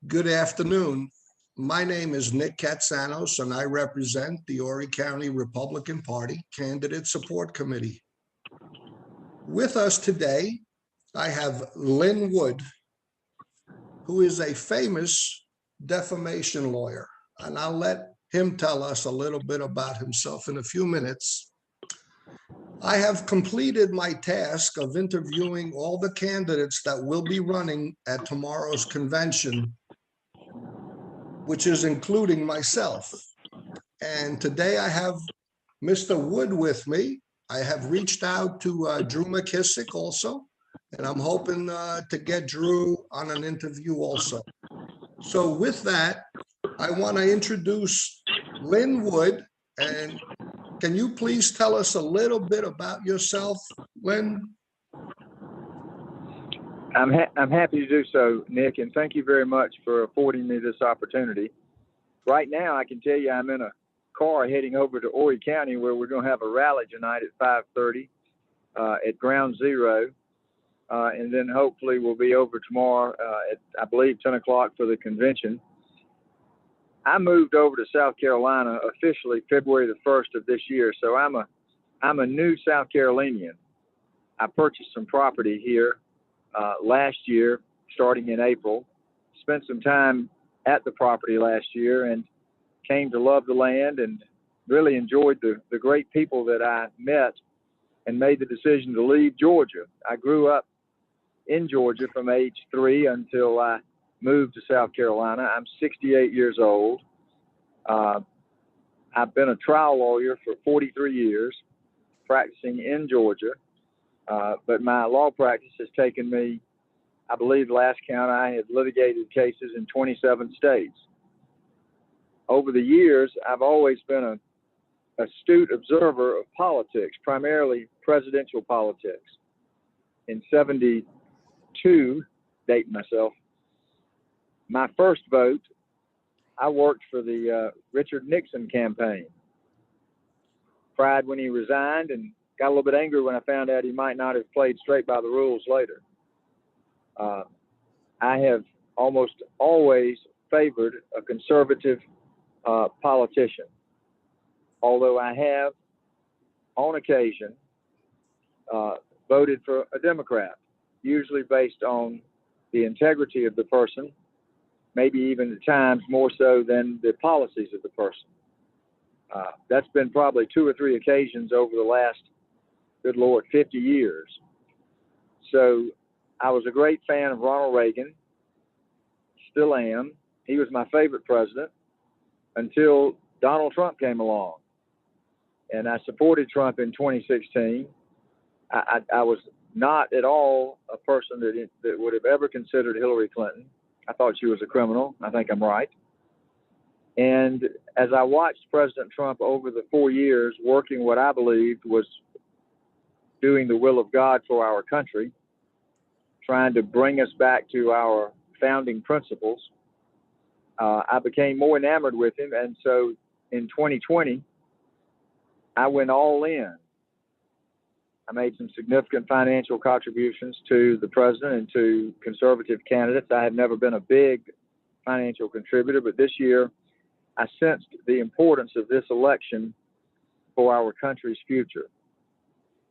Good afternoon. My name is Nick Katsanos, and I represent the Horry County Republican Party Candidate Support Committee. With us today, I have Lynn Wood, who is a famous defamation lawyer, and I'll let him tell us a little bit about himself in a few minutes. I have completed my task of interviewing all the candidates that will be running at tomorrow's convention, which is including myself. And today I have Mr. Wood with me. I have reached out to Drew McKissick also, and I'm hoping to get Drew on an interview also. So with that, I want to introduce Lynn Wood. And can you please tell us a little bit about yourself, Lynn? I'm happy to do so, Nick, and thank you very much for affording me this opportunity. Right now, I can tell you I'm in a car heading over to Horry County, where we're going to have a rally tonight at 5:30 at Ground Zero, and then hopefully we'll be over tomorrow at, I believe, 10 o'clock for the convention. I moved over to South Carolina officially February the 1st of this year, so I'm a new South Carolinian. I purchased some property here last year, starting in April. Spent some time at the property last year and came to love the land and really enjoyed the great people that I met and made the decision to leave Georgia. I grew up in Georgia from age 3 until I moved to South Carolina. I'm 68 years old. I've been a trial lawyer for 43 years, practicing in Georgia. But my law practice has taken me, I believe last count, I had litigated cases in 27 states. Over the years, I've always been an astute observer of politics, primarily presidential politics. In 72, dating myself, my first vote, I worked for the Richard Nixon campaign. Cried when he resigned and got a little bit angry when I found out he might not have played straight by the rules later. I have almost always favored a conservative politician, although I have, on occasion, voted for a Democrat, usually based on the integrity of the person, maybe even at times more so than the policies of the person. That's been probably 2 or 3 occasions over the last, good Lord, 50 years. So I was a great fan of Ronald Reagan, still am. He was my favorite president until Donald Trump came along. And I supported Trump in 2016. I was not at all a person that would have ever considered Hillary Clinton. I thought she was a criminal. I think I'm right. And as I watched President Trump over the 4 years working what I believed was doing the will of God for our country, trying to bring us back to our founding principles, I became more enamored with him. And so in 2020, I went all in. I made some significant financial contributions to the president and to conservative candidates. I had never been a big financial contributor, but this year I sensed the importance of this election for our country's future.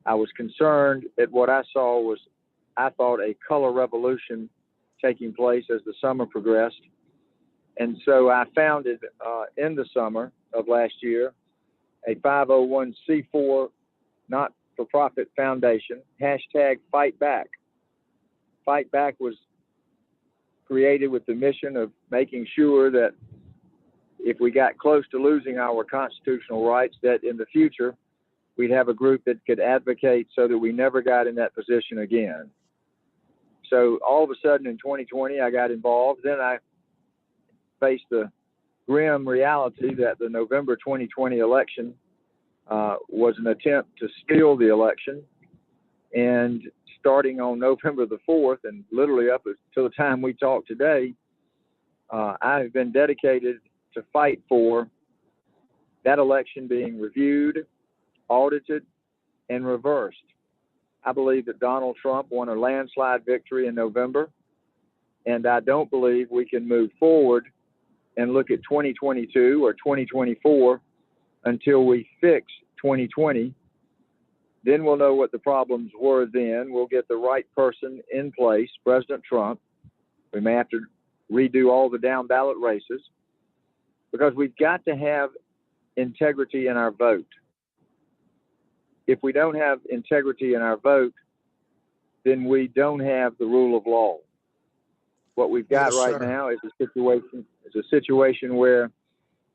I was concerned at what I saw was, I thought, a color revolution taking place as the summer progressed. And so I founded in the summer of last year a 501c4 not-for-profit foundation, hashtag Fight Back. Fight Back was created with the mission of making sure that if we got close to losing our constitutional rights, that in the future we'd have a group that could advocate so that we never got in that position again. So all of a sudden in 2020, I got involved. Then I faced the grim reality that the November 2020 election was an attempt to steal the election. And starting on November the 4th, and literally up until the time we talk today, I have been dedicated to fight for that election being reviewed, audited, and reversed. I believe that Donald Trump won a landslide victory in November, And I don't believe we can move forward and look at 2022 or 2024 until we fix 2020. Then we'll know what the problems were then. We'll get the right person in place, President Trump. We may have to redo all the down ballot races because we've got to have integrity in our vote. If we don't have integrity in our vote, then we don't have the rule of law. What we've got Yes, right sir. now is a situation where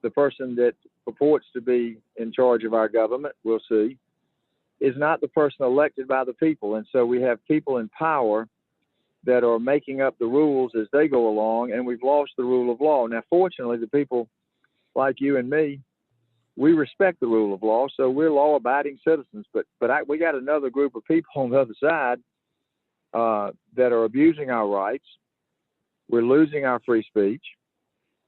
the person that purports to be in charge of our government, we'll see, is not the person elected by the people. And so we have people in power that are making up the rules as they go along, and we've lost the rule of law. Now, fortunately, the people like you and me, we respect the rule of law, so we're law-abiding citizens. But we got another group of people on the other side that are abusing our rights. We're losing our free speech.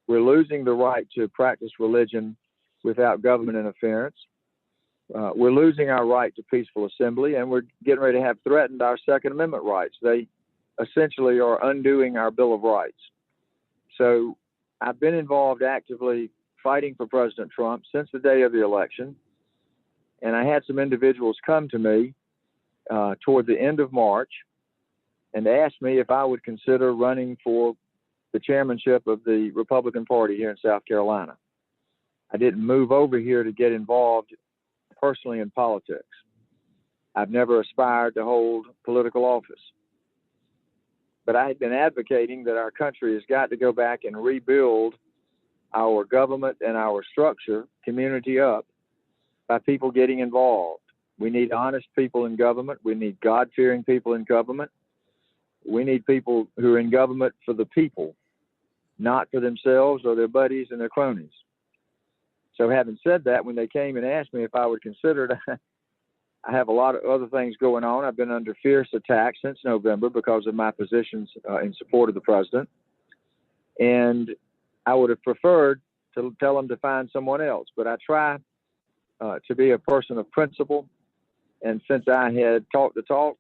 We're losing the right to practice religion without government interference. We're losing our right to peaceful assembly, and we're getting ready to have threatened our Second Amendment rights. They essentially are undoing our Bill of Rights. So I've been involved actively fighting for President Trump since the day of the election, and I had some individuals come to me toward the end of March and asked me if I would consider running for the chairmanship of the Republican Party here in South Carolina. I didn't move over here to get involved personally in politics. I've never aspired to hold political office. But I had been advocating that our country has got to go back and rebuild our government and our structure, community up, by people getting involved. We need honest people in government. We need God-fearing people in government. We need people who are in government for the people, not for themselves or their buddies and their cronies. So having said that, when they came and asked me if I would consider it, I have a lot of other things going on. I've been under fierce attack since November because of my positions in support of the president. And I would have preferred to tell them to find someone else. But I try to be a person of principle. And since I had talked the talk,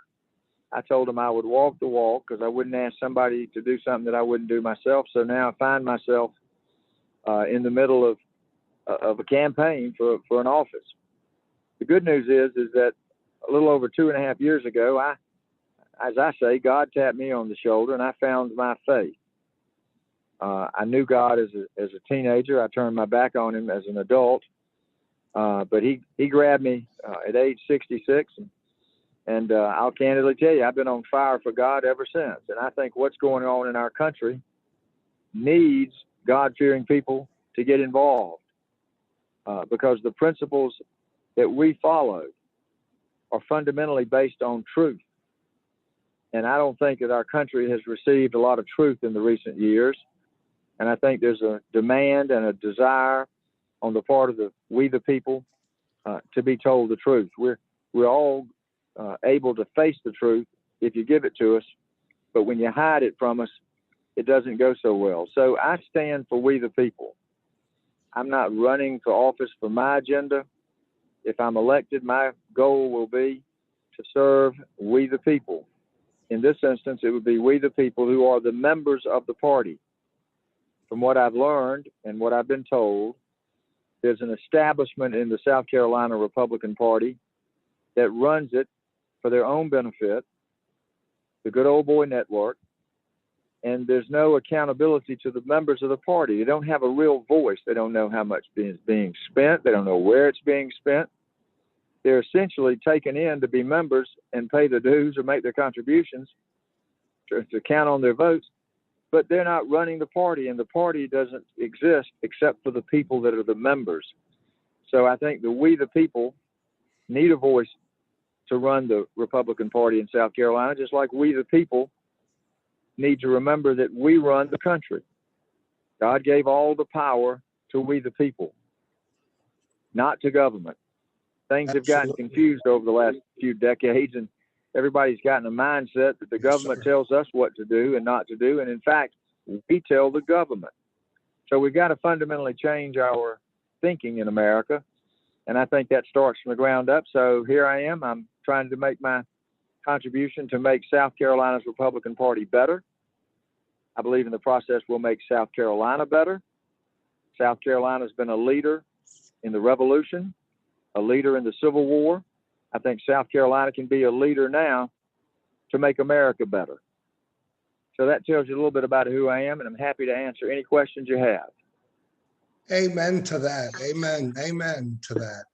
I told them I would walk the walk because I wouldn't ask somebody to do something that I wouldn't do myself. So now I find myself in the middle of a campaign for an office. The good news is that a little over 2.5 years ago, as I say, God tapped me on the shoulder and I found my faith. I knew God as a teenager. I turned my back on him as an adult. But he grabbed me at age 66. And I'll candidly tell you, I've been on fire for God ever since. And I think what's going on in our country needs God-fearing people to get involved because the principles that we follow are fundamentally based on truth. And I don't think that our country has received a lot of truth in the recent years. And I think there's a demand and a desire on the part of we the people to be told the truth. We're all able to face the truth if you give it to us, but when you hide it from us, it doesn't go so well. So I stand for we the people. I'm not running for office for my agenda. If I'm elected, my goal will be to serve we the people. In this instance, it would be we the people who are the members of the party. From what I've learned and what I've been told, there's an establishment in the South Carolina Republican Party that runs it for their own benefit, the good old boy network, and there's no accountability to the members of the party. They don't have a real voice. They don't know how much is being spent. They don't know where it's being spent. They're essentially taken in to be members and pay the dues or make their contributions to count on their votes, but they're not running the party, and the party doesn't exist except for the people that are the members. So I think that we, the people, need a voice to run the Republican Party in South Carolina, just like we, the people, need to remember that we run the country. God gave all the power to we, the people, not to government. Things have gotten Absolutely. confused over the last few decades, and everybody's gotten a mindset that the government tells us what to do and not to do, and in fact, we tell the government. So we've got to fundamentally change our thinking in America, and I think that starts from the ground up. So here I am. I'm trying to make my contribution to make South Carolina's Republican Party better. I believe in the process we'll make South Carolina better. South Carolina's been a leader in the Revolution, a leader in the Civil War. I think South Carolina can be a leader now to make America better. So that tells you a little bit about who I am, and I'm happy to answer any questions you have. Amen to that. Amen. Amen to that.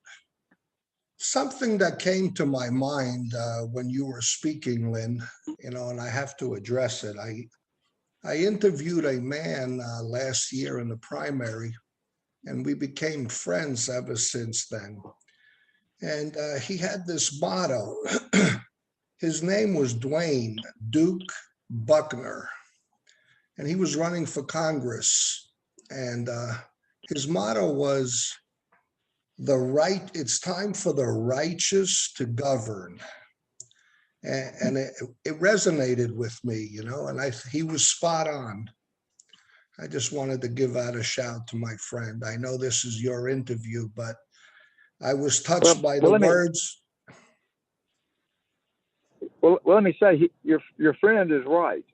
Something that came to my mind when you were speaking, Lynn, and I have to address it. I interviewed a man last year in the primary, and we became friends ever since then. And he had this motto. His name was Dwayne Duke Buckner, and he was running for Congress. And his motto was, it's time for the righteous to govern. And it resonated with me, and he was spot on. I just wanted to give out a shout to my friend. I know this is your interview, but I was touched by the words. Well, let me say, your friend is right.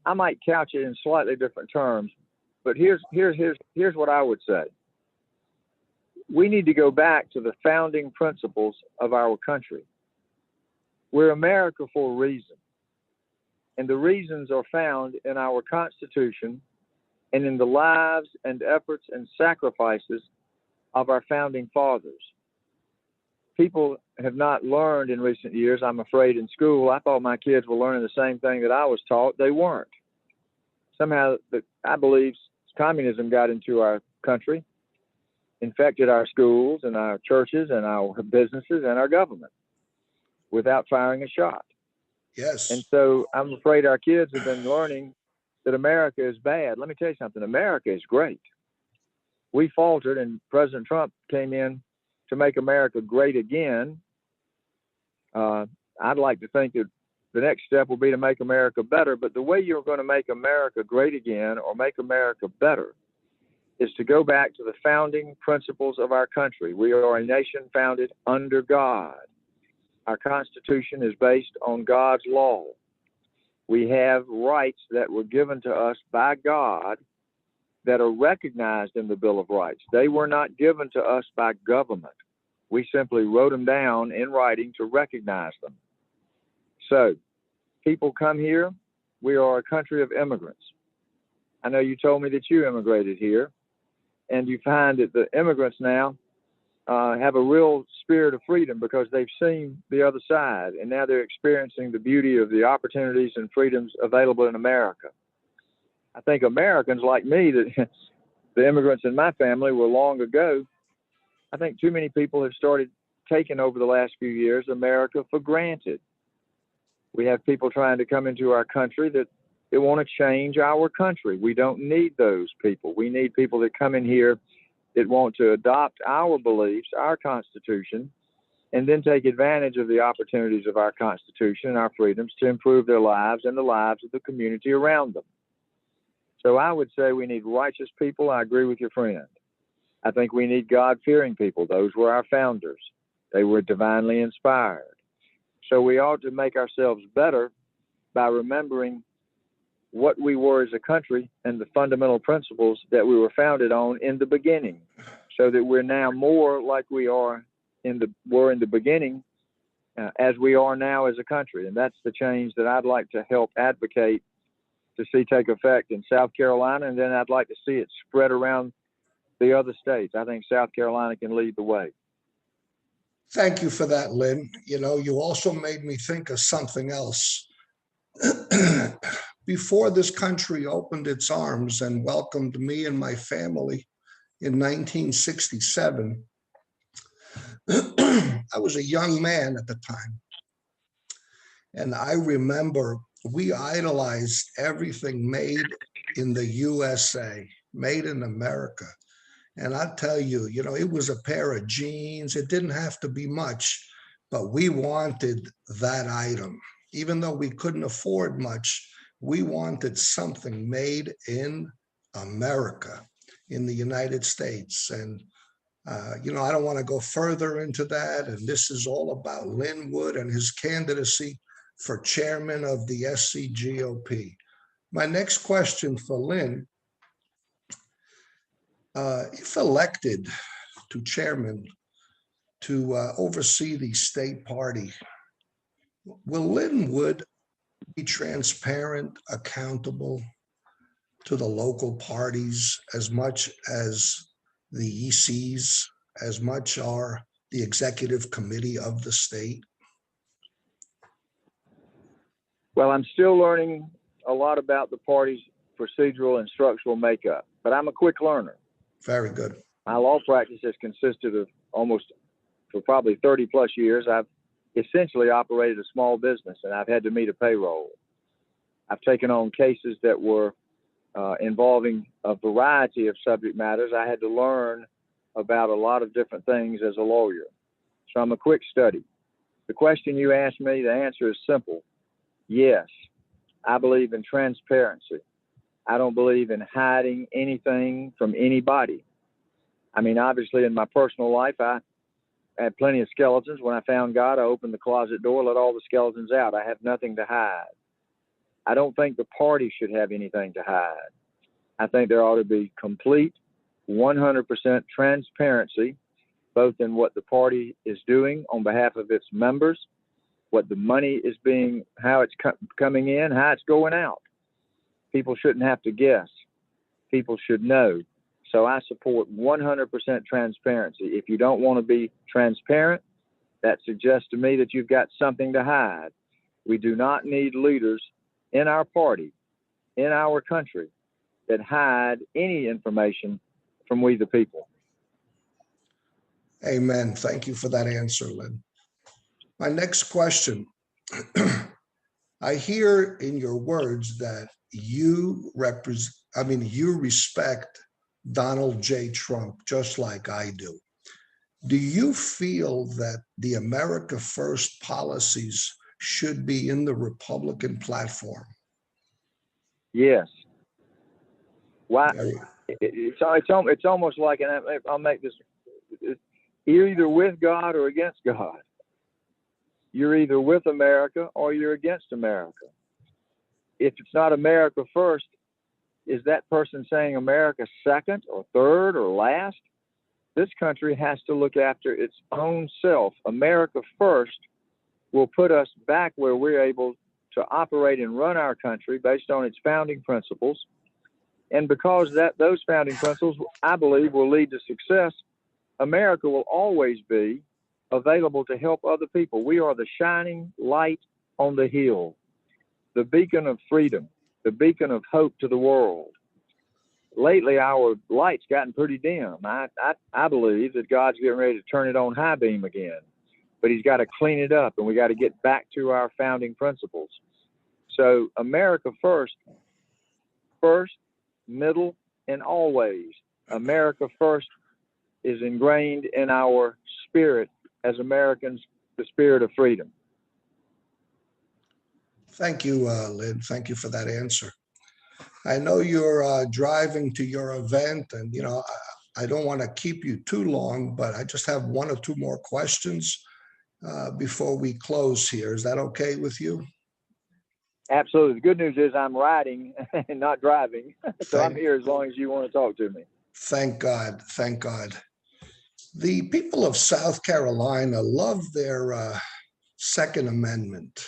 I might couch it in slightly different terms, but here's what I would say. We need to go back to the founding principles of our country. We're America for a reason, and the reasons are found in our Constitution and in the lives and efforts and sacrifices of our founding fathers. People have not learned in recent years, I'm afraid, in school. I thought my kids were learning the same thing that I was taught. They weren't. Somehow, I believe communism got into our country, infected our schools and our churches and our businesses and our government without firing a shot. Yes. And so I'm afraid our kids have been learning that America is bad. Let me tell you something. America is great. We faltered, and President Trump came in to make America great again. I'd like to think that the next step will be to make America better. But the way you're going to make America great again or make America better is to go back to the founding principles of our country. We are a nation founded under God. Our Constitution is based on God's law. We have rights that were given to us by God that are recognized in the Bill of Rights. They were not given to us by government. We simply wrote them down in writing to recognize them. So, people come here. We are a country of immigrants. I know you told me that you immigrated here, and you find that the immigrants now have a real spirit of freedom because they've seen the other side, and now they're experiencing the beauty of the opportunities and freedoms available in America. I think Americans like me, that the immigrants in my family were long ago, I think too many people have started taking over the last few years America for granted. We have people trying to come into our country that they want to change our country. We don't need those people. We need people that come in here that want to adopt our beliefs, our Constitution, and then take advantage of the opportunities of our Constitution and our freedoms to improve their lives and the lives of the community around them. So I would say we need righteous people. I agree with your friend. I think we need God-fearing people. Those were our founders. They were divinely inspired. So we ought to make ourselves better by remembering what we were as a country and the fundamental principles that we were founded on in the beginning, so that we're now more like we were in the beginning as we are now as a country. And that's the change that I'd like to help advocate to see take effect in South Carolina, and then I'd like to see it spread around the other states. I think South Carolina can lead the way. Thank you for that, Lynn. You also made me think of something else. Before this country opened its arms and welcomed me and my family in 1967, I was a young man at the time. And I remember we idolized everything made in the USA, made in America. And I tell you, it was a pair of jeans. It didn't have to be much, but we wanted that item. Even though we couldn't afford much, we wanted something made in America, in the United States. And, I don't want to go further into that. And this is all about Lynn Wood and his candidacy for chairman of the SCGOP. My next question for Lynn, if elected to chairman to oversee the state party, will Lynn Wood be transparent, accountable to the local parties as much as the ECs, as much are the executive committee of the state? Well, I'm still learning a lot about the party's procedural and structural makeup, but I'm a quick learner. Very good. My law practice has consisted of for probably 30 plus years, I've essentially operated a small business, and I've had to meet a payroll. I've taken on cases that were involving a variety of subject matters. I had to learn about a lot of different things as a lawyer. So I'm a quick study. The question you asked me, the answer is simple. Yes, I believe in transparency. I don't believe in hiding anything from anybody. I mean, obviously in my personal life, I had plenty of skeletons. When I found God, I opened the closet door, let all the skeletons out. I have nothing to hide. I don't think the party should have anything to hide. I think there ought to be complete 100% transparency, both in what the party is doing on behalf of its members, what the money is being, how it's coming in, how it's going out. People shouldn't have to guess. People should know. So I support 100% transparency. If you don't want to be transparent, that suggests to me that you've got something to hide. We do not need leaders in our party, in our country, that hide any information from we the people. Amen. Thank you for that answer, Lynn. My next question. I hear in your words that you respect Donald J. Trump just like I do. Do you feel that the America First policies should be in the Republican platform? Yes. Why? It's almost like, and I'll make this, you're either with God or against God. You're either with America or you're against America. If it's not America first, is that person saying America second or third or last? This country has to look after its own self. America first will put us back where we're able to operate and run our country based on its founding principles. And because those founding principles, I believe, will lead to success, America will always be available to help other people. We are the shining light on the hill, the beacon of freedom, the beacon of hope to the world. Lately, our light's gotten pretty dim. I believe that God's getting ready to turn it on high beam again, but he's got to clean it up, and we got to get back to our founding principles. So America first, middle, and always. America first is ingrained in our spirit as Americans, the spirit of freedom. Thank you, Lynn. Thank you for that answer. I know you're driving to your event, and I don't want to keep you too long, but I just have one or two more questions before we close here. Is that okay with you? Absolutely. The good news is I'm riding and not driving, so I'm here as long as you want to talk to me. Thank God. Thank God. The people of South Carolina love their Second Amendment.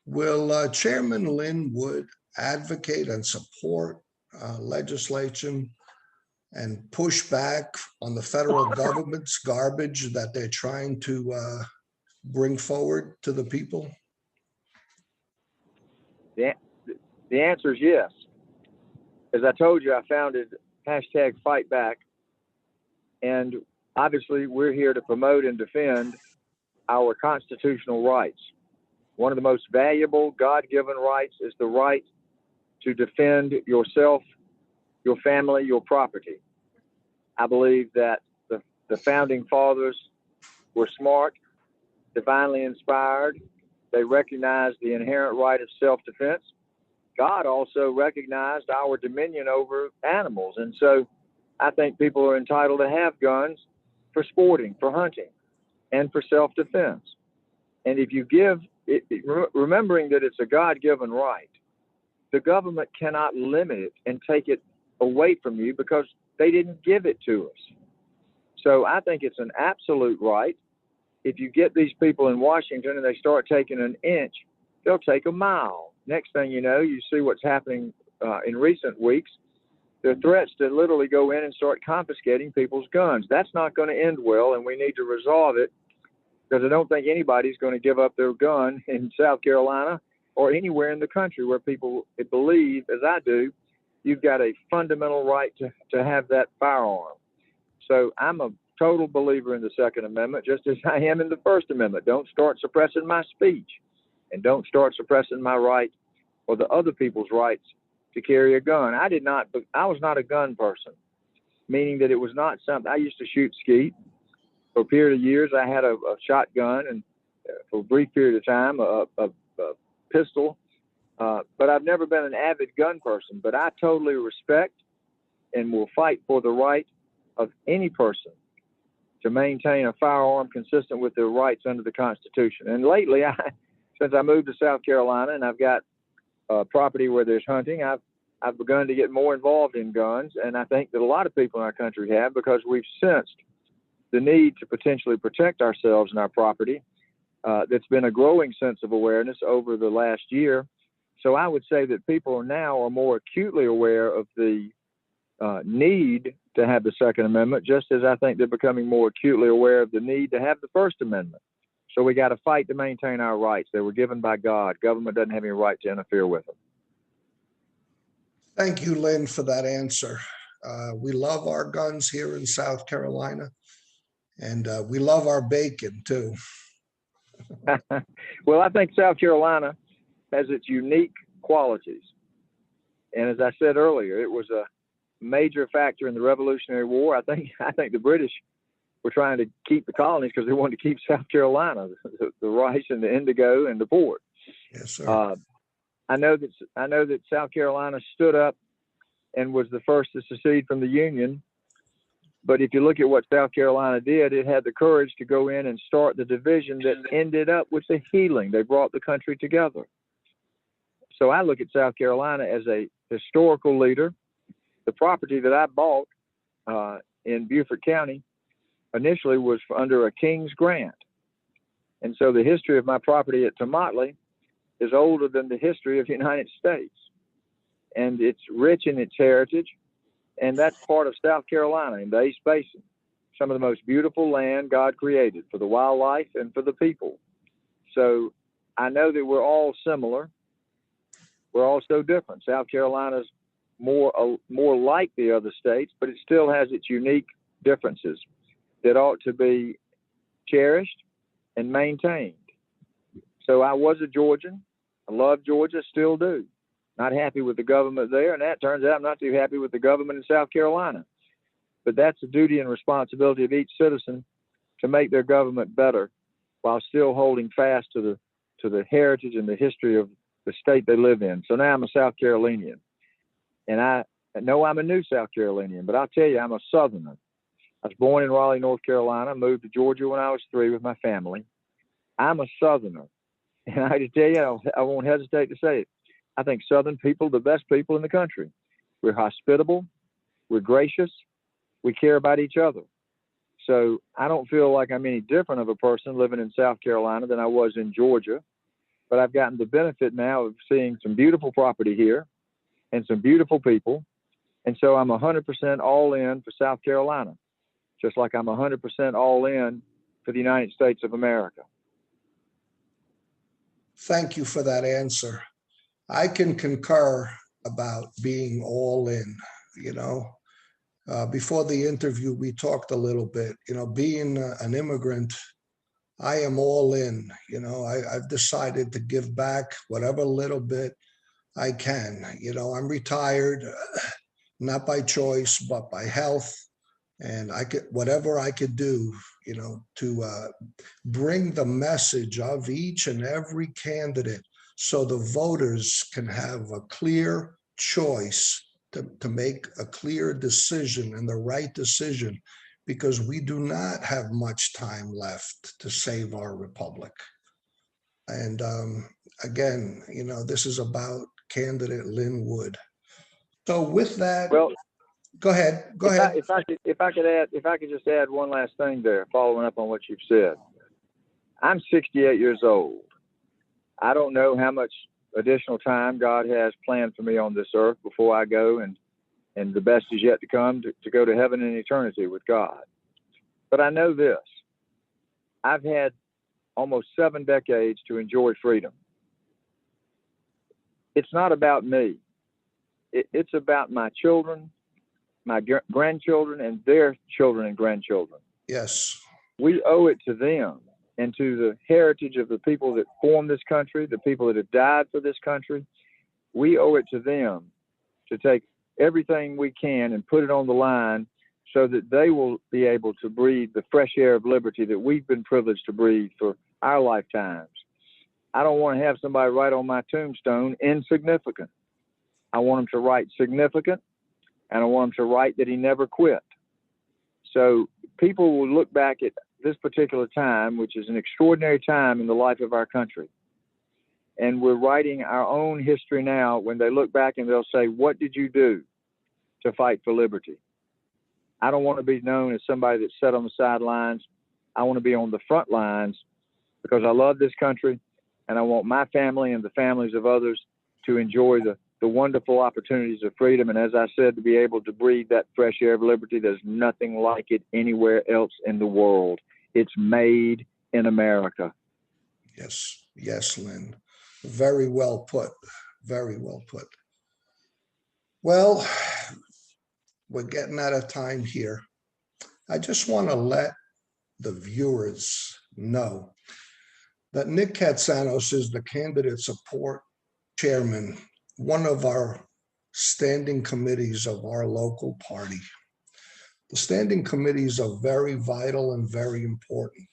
Will Chairman Lynn Wood advocate and support legislation and push back on the federal government's garbage that they're trying to bring forward to the people? The answer is yes. As I told you, I founded #FightBack, and obviously we're here to promote and defend our constitutional rights. One of the most valuable God-given rights is the right to defend yourself, your family, your property. I believe that the founding fathers were smart, divinely inspired. They recognized the inherent right of self-defense. God also recognized our dominion over animals. And so I think people are entitled to have guns for sporting, for hunting, and for self-defense. And if you give, remembering that it's a God-given right, the government cannot limit it and take it away from you because they didn't give it to us. So I think it's an absolute right. If you get these people in Washington and they start taking an inch, they'll take a mile. Next thing you know, you see what's happening in recent weeks. There are threats to literally go in and start confiscating people's guns. That's not going to end well, and we need to resolve it, because I don't think anybody's going to give up their gun in South Carolina or anywhere in the country where people believe, as I do, you've got a fundamental right to have that firearm. So I'm a total believer in the Second Amendment, just as I am in the First Amendment. Don't start suppressing my speech, and don't start suppressing my right or the other people's rights to carry a gun. I was not a gun person, meaning that it was not something. I used to shoot skeet for a period of years. I had a shotgun, and for a brief period of time, a pistol. But I've never been an avid gun person. But I totally respect and will fight for the right of any person to maintain a firearm consistent with their rights under the Constitution. And lately, since I moved to South Carolina and I've got property where there's hunting, I've begun to get more involved in guns, and I think that a lot of people in our country have, because we've sensed the need to potentially protect ourselves and our property. That's been a growing sense of awareness over the last year. So I would say that people now are more acutely aware of the need to have the Second Amendment, just as I think they're becoming more acutely aware of the need to have the First Amendment. So we got to fight to maintain our rights. They were given by God. Government doesn't have any right to interfere with them. Thank you, Lynn, for that answer. We love our guns here in South Carolina, and we love our bacon too. Well, I think South Carolina has its unique qualities. And as I said earlier, it was a major factor in the Revolutionary War. I think the British were trying to keep the colonies because they wanted to keep South Carolina, the rice and the indigo and the port. Yes, sir. I know that South Carolina stood up and was the first to secede from the Union. But if you look at what South Carolina did, it had the courage to go in and start the division that ended up with the healing. They brought the country together. So I look at South Carolina as a historical leader. The property that I bought in Beaufort County initially was under a king's grant. And so the history of my property at Tomotley is older than the history of the United States. And it's rich in its heritage. And that's part of South Carolina in the East Basin. Some of the most beautiful land God created for the wildlife and for the people. So I know that we're all similar. We're all so different. South Carolina's more like the other states, but it still has its unique differences that ought to be cherished and maintained. So I was a Georgian. I love Georgia, still do. Not happy with the government there, and that turns out I'm not too happy with the government in South Carolina. But that's the duty and responsibility of each citizen to make their government better while still holding fast to the heritage and the history of the state they live in. So now I'm a South Carolinian. And I know I'm a new South Carolinian, but I'll tell you, I'm a Southerner. I was born in Raleigh, North Carolina, moved to Georgia when I was 3 with my family. I'm a Southerner. And I can tell you, I won't hesitate to say it. I think Southern people are the best people in the country. We're hospitable. We're gracious. We care about each other. So I don't feel like I'm any different of a person living in South Carolina than I was in Georgia. But I've gotten the benefit now of seeing some beautiful property here and some beautiful people. And so I'm 100% all in for South Carolina, just like I'm 100% all in for the United States of America. Thank you for that answer. I can concur about being all in. Before the interview, we talked a little bit, being an immigrant, I am all in. I've decided to give back whatever little bit I can. I'm retired, not by choice, but by health. And whatever I could do, to bring the message of each and every candidate so the voters can have a clear choice to make a clear decision and the right decision, because we do not have much time left to save our republic. And again, this is about candidate Lynn Wood. So with that, Well, go ahead. Go ahead. if I could just add one last thing there, following up on what you've said. I'm 68 years old. I don't know how much additional time God has planned for me on this earth before I go, and the best is yet to come to go to heaven in eternity with God. But I know this. I've had almost 7 decades to enjoy freedom. It's not about me. It's about my children, my grandchildren, and their children and grandchildren. Yes. We owe it to them and to the heritage of the people that formed this country, the people that have died for this country. We owe it to them to take everything we can and put it on the line so that they will be able to breathe the fresh air of liberty that we've been privileged to breathe for our lifetimes. I don't want to have somebody write on my tombstone insignificant. I want them to write significant, and I want them to write that he never quit. So people will look back at this particular time, which is an extraordinary time in the life of our country. And we're writing our own history now. When they look back, and they'll say, what did you do to fight for liberty? I don't want to be known as somebody that sat on the sidelines. I want to be on the front lines because I love this country, and I want my family and the families of others to enjoy the wonderful opportunities of freedom. And as I said, to be able to breathe that fresh air of liberty. There's nothing like it anywhere else in the world. It's made in America. Yes. Yes, Lynn. Very well put. Very well put. Well, we're getting out of time here. I just want to let the viewers know that Nick Katsanos is the candidate support chairman, one of our standing committees of our local party. The standing committees are very vital and very important.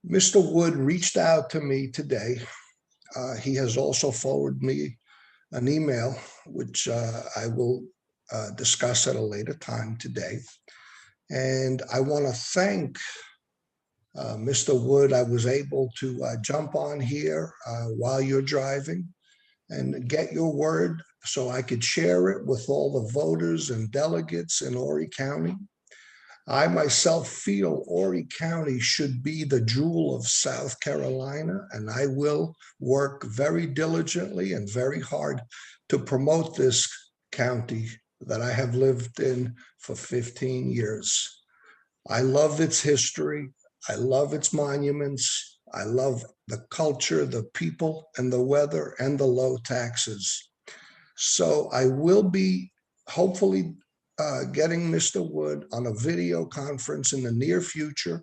Mr. Wood reached out to me today. He has also forwarded me an email, which I will discuss at a later time today. And I want to thank Mr. Wood. I was able to jump on here while you're driving and get your word so I could share it with all the voters and delegates in Horry County. I myself feel Horry County should be the jewel of South Carolina, and I will work very diligently and very hard to promote this county that I have lived in for 15 years. I love its history. I love its monuments. I love the culture, the people, and the weather, and the low taxes. So I will be hopefully getting Mr. Wood on a video conference in the near future.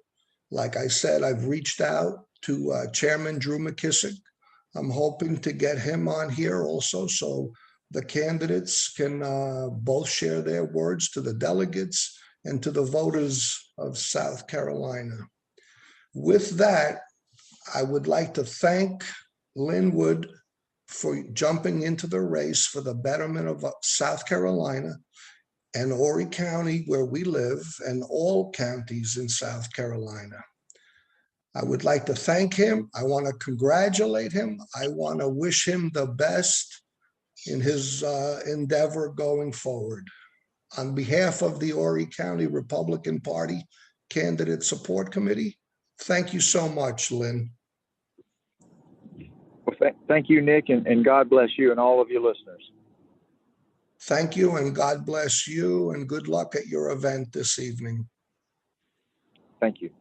Like I said, I've reached out to Chairman Drew McKissick. I'm hoping to get him on here also so the candidates can both share their words to the delegates and to the voters of South Carolina. With that, I would like to thank Lynn Wood for jumping into the race for the betterment of South Carolina and Horry County, where we live, and all counties in South Carolina. I would like to thank him. I want to congratulate him. I want to wish him the best in his endeavor going forward. On behalf of the Horry County Republican Party Candidate Support Committee, thank you so much, Lynn. Well, thank you, Nick, and God bless you and all of your listeners. Thank you, and God bless you, and good luck at your event this evening. Thank you.